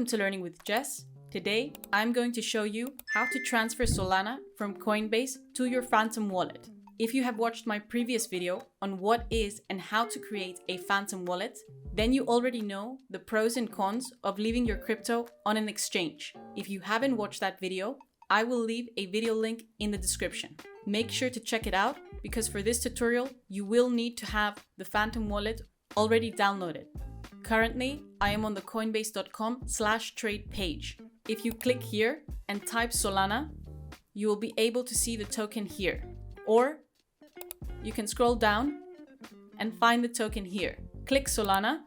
Welcome to Learning with Jess. Today, I'm going to show you how to transfer Solana from Coinbase to your Phantom wallet. If you have watched my previous video on what is and how to create a Phantom wallet, then you already know the pros and cons of leaving your crypto on an exchange. If you haven't watched that video, I will leave a video link in the description. Make sure to check it out because for this tutorial, you will need to have the Phantom wallet already downloaded. Currently, I am on the coinbase.com/trade page. If you click here and type Solana, you will be able to see the token here. Or you can scroll down and find the token here. Click Solana.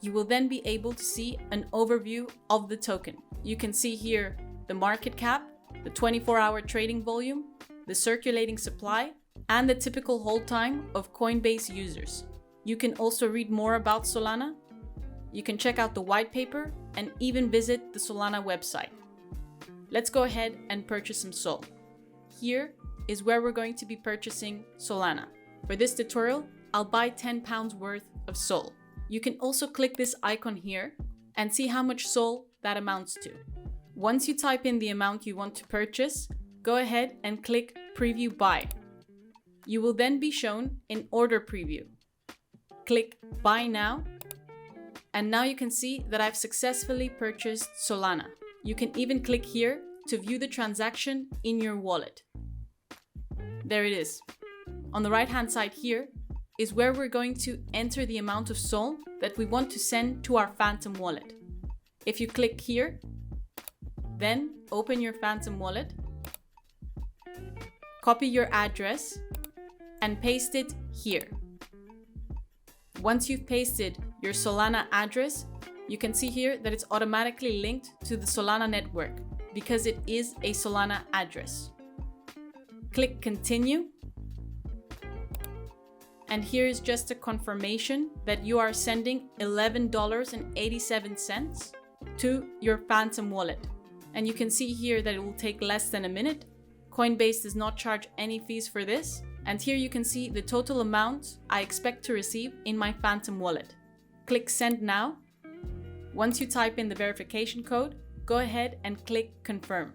You will then be able to see an overview of the token. You can see here the market cap, the 24-hour trading volume, the circulating supply, and the typical hold time of Coinbase users. You can also read more about Solana. You can check out the white paper and even visit the Solana website. Let's go ahead and purchase some Sol. Here is where we're going to be purchasing Solana. For this tutorial, I'll buy 10 pounds worth of Sol. You can also click this icon here and see how much Sol that amounts to. Once you type in the amount you want to purchase, go ahead and click Preview Buy. You will then be shown in Order Preview. Click Buy Now. And now you can see that I've successfully purchased Solana. You can even click here to view the transaction in your wallet. There it is. On the right-hand side here is where we're going to enter the amount of Sol that we want to send to our Phantom wallet. If you click here, then open your Phantom wallet, copy your address, and paste it here. Once you've pasted your Solana address, you can see here that it's automatically linked to the Solana network because it is a Solana address. Click Continue. And here is just a confirmation that you are sending $11.87 to your Phantom wallet. And you can see here that it will take less than a minute. Coinbase does not charge any fees for this. And here you can see the total amount I expect to receive in my Phantom wallet. Click Send Now. Once you type in the verification code, go ahead and click Confirm.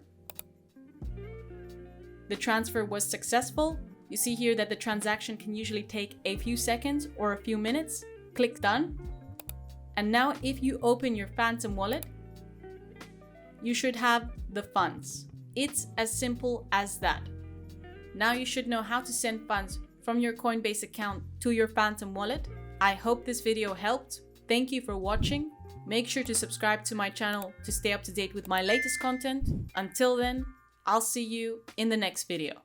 The transfer was successful. You see here that the transaction can usually take a few seconds or a few minutes. Click Done. And now if you open your Phantom wallet, you should have the funds. It's as simple as that. Now you should know how to send funds from your Coinbase account to your Phantom wallet. I hope this video helped. Thank you for watching. Make sure to subscribe to my channel to stay up to date with my latest content. Until then, I'll see you in the next video.